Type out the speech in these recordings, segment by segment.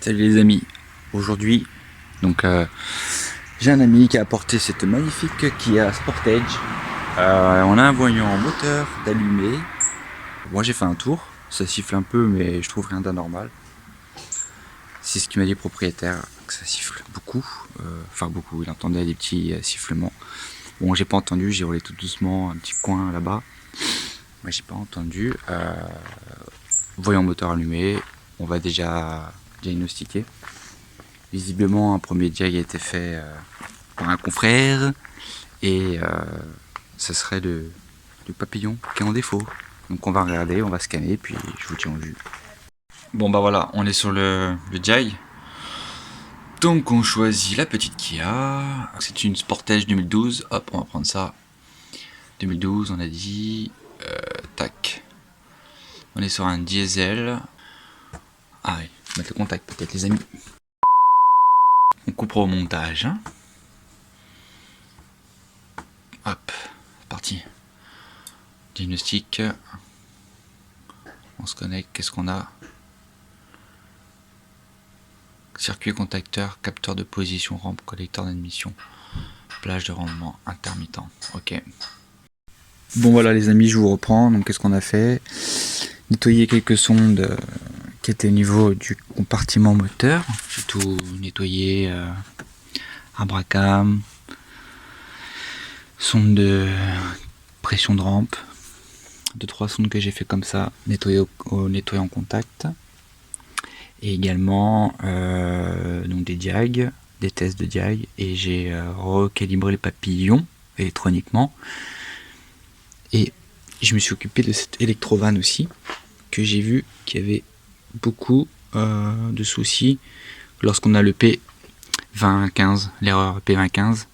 Salut les amis, aujourd'hui j'ai un ami qui a apporté cette magnifique Kia Sportage. On a un voyant moteur d'allumé. Moi j'ai fait un tour, ça siffle un peu mais je trouve rien d'anormal. C'est ce qu'il m'a dit le propriétaire, que ça siffle beaucoup, enfin beaucoup, il entendait des petits sifflements. Bon, j'ai pas entendu, j'ai roulé tout doucement, un petit coin là-bas. Moi j'ai pas entendu. Voyant moteur allumé, on va déjà diagnostiquer. Visiblement un premier diag a été fait par un confrère et ça serait du papillon qui est en défaut. Donc on va regarder, on va scanner puis je vous tiens au jus. Bon bah voilà, on est sur le diag. Donc on choisit la petite Kia. C'est une Sportage 2012. Hop, on va prendre ça. 2012, on a dit. Tac. On est sur un diesel. Ah oui, mettre le contact peut-être les amis. On coupera au montage. Hein. Hop, c'est parti. Diagnostic. On se connecte, qu'est-ce qu'on a? Circuit contacteur, capteur de position, rampe, collecteur d'admission, plage de rendement, intermittent. Ok. Bon voilà les amis, je vous reprends. Donc qu'est-ce qu'on a fait? Nettoyer quelques sondes qui étaient au niveau du compartiment moteur. J'ai tout nettoyé. Abracam, sonde de pression de rampe, 2-3 sondes que j'ai fait comme ça, nettoyer au nettoyant contact, et également donc des diags, des tests de diag, et j'ai recalibré les papillons électroniquement, et je me suis occupé de cette électrovanne aussi, que j'ai vu qu'il y avait beaucoup de soucis lorsqu'on a le P2015, l'erreur P2015,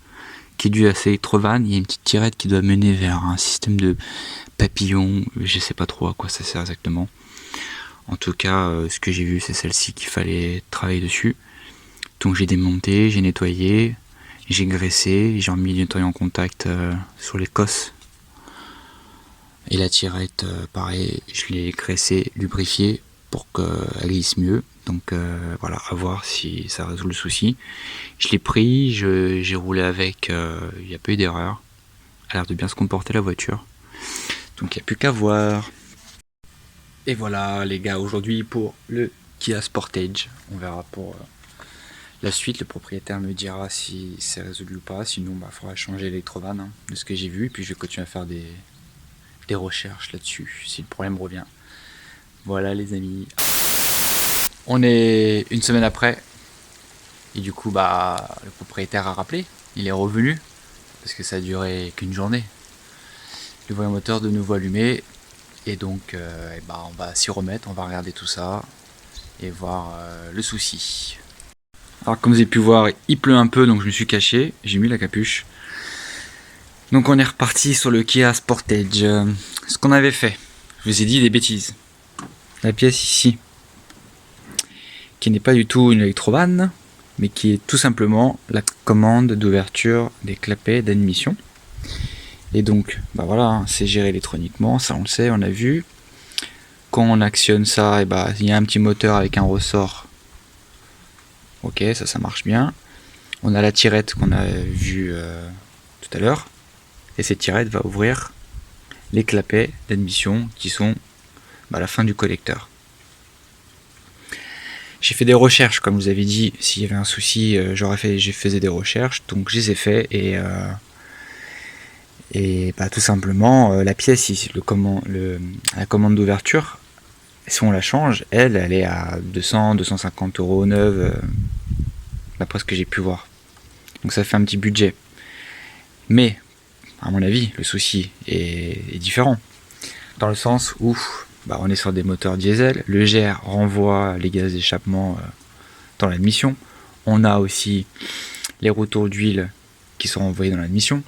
qui est due à cette électrovanne. Il y a une petite tirette qui doit mener vers un système de papillon, je sais pas trop à quoi ça sert exactement. En tout cas, ce que j'ai vu, c'est celle-ci qu'il fallait travailler dessus. Donc j'ai démonté, j'ai nettoyé, j'ai graissé, j'ai remis le nettoyant en contact sur les cosses. Et la tirette, pareil, je l'ai graissé, lubrifié pour qu'elle glisse mieux. Donc voilà, à voir si ça résout le souci. Je l'ai pris, j'ai roulé avec, il n'y a pas eu d'erreur. Elle a l'air de bien se comporter la voiture. Donc il n'y a plus qu'à voir. Et voilà les gars, aujourd'hui pour le Kia Sportage. On verra pour la suite, le propriétaire me dira si c'est résolu ou pas. Sinon il faudra changer l'électrovanne hein, de ce que j'ai vu. Et puis je vais continuer à faire des recherches là-dessus si le problème revient. Voilà les amis. On est une semaine après. Et du coup le propriétaire a rappelé. Il est revenu. Parce que ça a duré qu'une journée. Le voyant moteur de nouveau allumé. Et donc on va s'y remettre. On va regarder tout ça. Et voir le souci. Alors comme vous avez pu voir, il pleut un peu. Donc je me suis caché. J'ai mis la capuche. Donc on est reparti sur le Kia Sportage. Ce qu'on avait fait. Je vous ai dit des bêtises. La pièce ici. Qui n'est pas du tout une électrovanne. Mais qui est tout simplement la commande d'ouverture des clapets d'admission. Et donc, voilà, c'est géré électroniquement, ça on le sait, on a vu. Quand on actionne ça, il y a un petit moteur avec un ressort. Ok, ça marche bien. On a la tirette qu'on a vue tout à l'heure. Et cette tirette va ouvrir les clapets d'admission qui sont à la fin du collecteur. J'ai fait des recherches, comme vous avez dit, s'il y avait un souci, j'ai faisais des recherches, donc je les ai fait et tout simplement la pièce ici, la commande d'ouverture, si on la change, elle est à 200-250 € neuve, d'après ce que j'ai pu voir. Donc ça fait un petit budget. Mais, à mon avis, le souci est différent. Dans le sens où on est sur des moteurs diesel, le GR renvoie les gaz d'échappement dans l'admission. On a aussi les retours d'huile qui sont envoyés dans l'admission.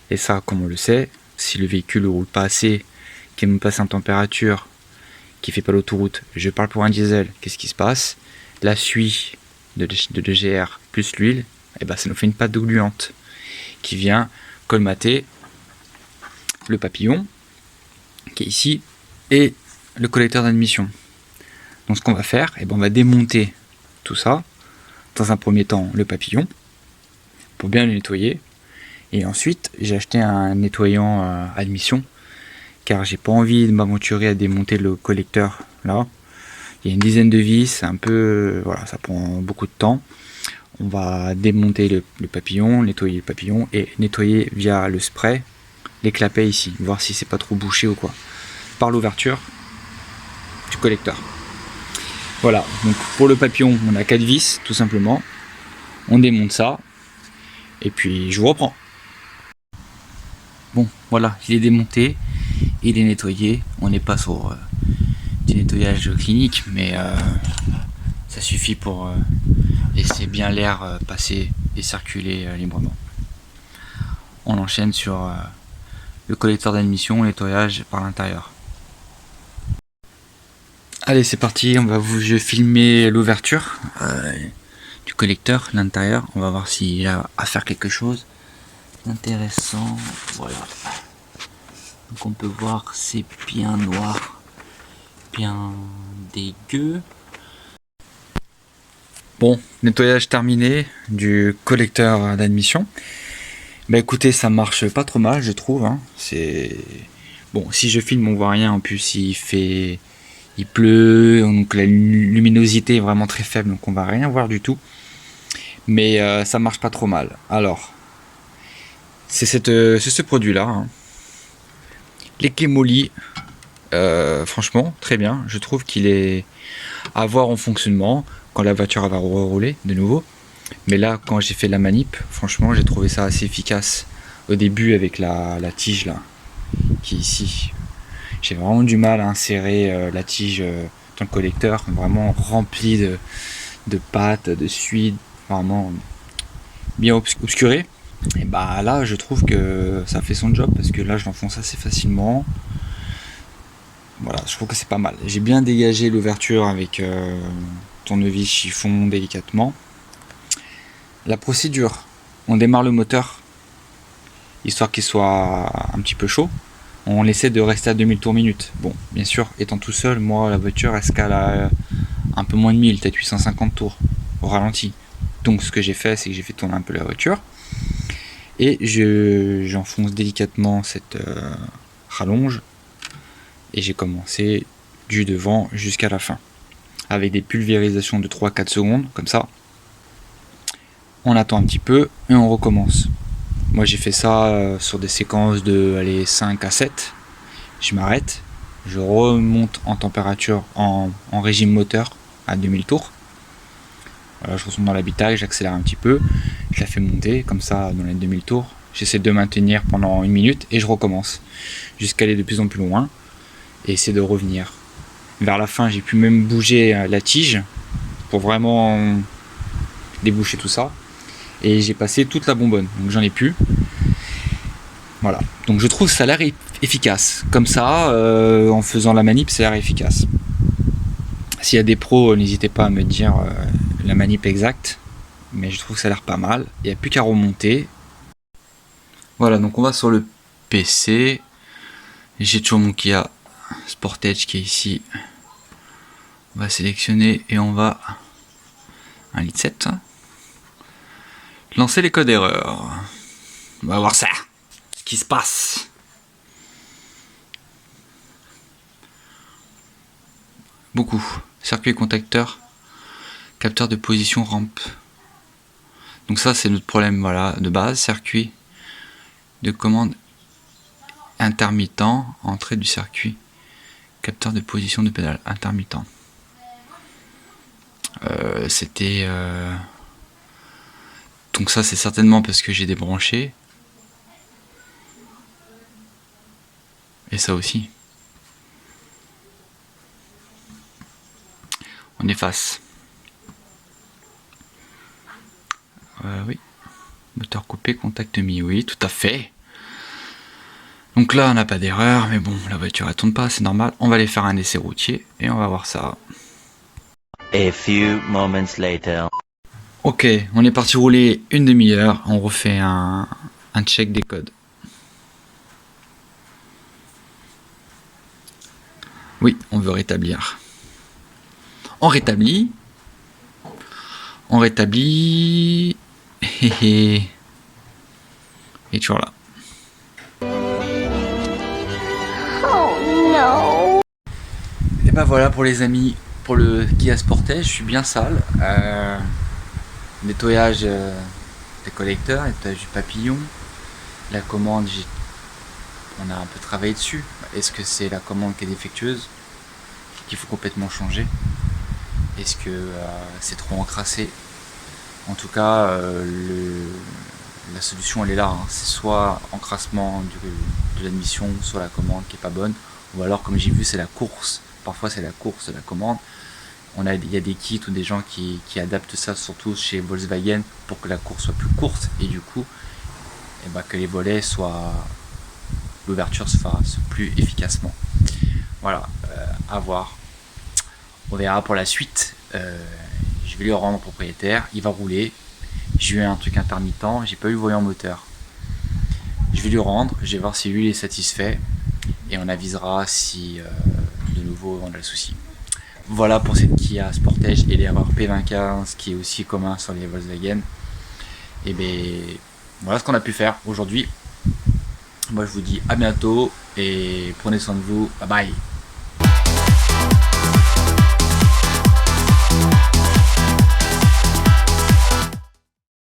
Et ça, comme on le sait, si le véhicule ne roule pas assez, qu'il me passe en température, qui ne fait pas l'autoroute, je parle pour un diesel, qu'est-ce qui se passe? La suie de GR plus l'huile, ça nous fait une pâte gluante qui vient colmater le papillon qui est ici et le collecteur d'admission. Donc ce qu'on va faire, on va démonter tout ça. Dans un premier temps, le papillon, pour bien le nettoyer. Et ensuite, j'ai acheté un nettoyant admission, car j'ai pas envie de m'aventurer à démonter le collecteur là. Il y a une dizaine de vis, un peu, voilà, ça prend beaucoup de temps. On va démonter le papillon, nettoyer le papillon et nettoyer via le spray les clapets ici, voir si c'est pas trop bouché ou quoi, par l'ouverture du collecteur. Voilà, donc pour le papillon, on a 4 vis tout simplement. On démonte ça et puis je vous reprends. Bon, voilà, il est démonté, il est nettoyé. On n'est pas sur du nettoyage clinique, mais ça suffit pour laisser bien l'air passer et circuler librement. On enchaîne sur le collecteur d'admission, nettoyage par l'intérieur. Allez, c'est parti, je vais filmer l'ouverture du collecteur, l'intérieur. On va voir s'il a à faire quelque chose d'intéressant. Voilà. Donc on peut voir, c'est bien noir, bien dégueu. Bon, nettoyage terminé du collecteur d'admission. Bah écoutez, ça marche pas trop mal, je trouve. Hein. C'est bon, si je filme, on voit rien. En plus, il pleut, donc la luminosité est vraiment très faible, donc on va rien voir du tout. Mais ça marche pas trop mal. Alors, c'est ce produit-là. Hein. Les Chemoli, franchement, très bien. Je trouve qu'il est à voir en fonctionnement quand la voiture va rouler de nouveau. Mais là, quand j'ai fait la manip, franchement, j'ai trouvé ça assez efficace. Au début, avec la tige là, qui est ici. J'ai vraiment du mal à insérer la tige dans le collecteur, vraiment rempli de pâte, de suie, vraiment bien obscuré. Et bah là, je trouve que ça fait son job parce que là, je l'enfonce assez facilement. Voilà, je trouve que c'est pas mal. J'ai bien dégagé l'ouverture avec tournevis chiffon délicatement. La procédure, on démarre le moteur, histoire qu'il soit un petit peu chaud. On essaie de rester à 2000 tours minute. Bon, bien sûr, étant tout seul, moi, la voiture, elle se cale à un peu moins de 1000, peut-être 850 tours, au ralenti. Donc, ce que j'ai fait, c'est que j'ai fait tourner un peu la voiture. Et j'enfonce délicatement cette rallonge. Et j'ai commencé du devant jusqu'à la fin. Avec des pulvérisations de 3-4 secondes, comme ça. On attend un petit peu et on recommence. Moi j'ai fait ça sur des séquences de 5 à 7. Je m'arrête, je remonte en température en régime moteur à 2000 tours. Voilà, je retourne dans l'habitacle, j'accélère un petit peu, je la fais monter comme ça dans les 2000 tours. J'essaie de maintenir pendant 1 minute et je recommence jusqu'à aller de plus en plus loin et essayer de revenir. Vers la fin, j'ai pu même bouger la tige pour vraiment déboucher tout ça. Et j'ai passé toute la bonbonne, donc j'en ai plus. Voilà, donc je trouve que ça a l'air efficace. Comme ça, en faisant la manip, ça a l'air efficace. S'il y a des pros, n'hésitez pas à me dire la manip exacte. Mais je trouve que ça a l'air pas mal. Il n'y a plus qu'à remonter. Voilà, donc on va sur le PC. J'ai toujours mon Kia Sportage qui est ici. On va sélectionner et on va 1,7 litre. Lancer les codes erreurs. On va voir ça. Ce qui se passe. Beaucoup. Circuit contacteur. Capteur de position rampe. Donc ça c'est notre problème voilà, de base. Circuit de commande intermittent. Entrée du circuit. Capteur de position de pédale intermittent. C'était... Donc ça c'est certainement parce que j'ai débranché. Et ça aussi. On efface. Oui. Moteur coupé, contact mis. Oui, tout à fait. Donc là on n'a pas d'erreur, mais bon, la voiture elle tourne pas, c'est normal. On va aller faire un essai routier et on va voir ça. A few moments later. Ok, on est parti rouler une demi-heure. On refait un check des codes. Oui, on veut rétablir. On rétablit. On rétablit. Et toujours là. Et bah voilà pour les amis, pour le Kia Sportage, je suis bien sale. Nettoyage des collecteurs, nettoyage du papillon. La commande, on a un peu travaillé dessus. Est-ce que c'est la commande qui est défectueuse, qu'il faut complètement changer? Est-ce que c'est trop encrassé? En tout cas, la solution elle est là, hein. C'est soit encrassement de l'admission, soit la commande qui est pas bonne, ou alors comme j'ai vu c'est la course, parfois c'est la course de la commande. Il y a des kits ou des gens qui adaptent ça surtout chez Volkswagen pour que la course soit plus courte et du coup que les volets soient, l'ouverture se fasse plus efficacement. Voilà, à voir. On verra pour la suite. Je vais lui rendre au propriétaire, il va rouler. J'ai eu un truc intermittent, j'ai pas eu le voyant moteur. Je vais lui rendre, je vais voir si lui il est satisfait et on avisera si de nouveau on a le souci. Voilà pour cette Kia Sportage et l'erreur P2015 qui est aussi commun sur les Volkswagen. Et bien voilà ce qu'on a pu faire aujourd'hui. Moi je vous dis à bientôt et prenez soin de vous, bye bye.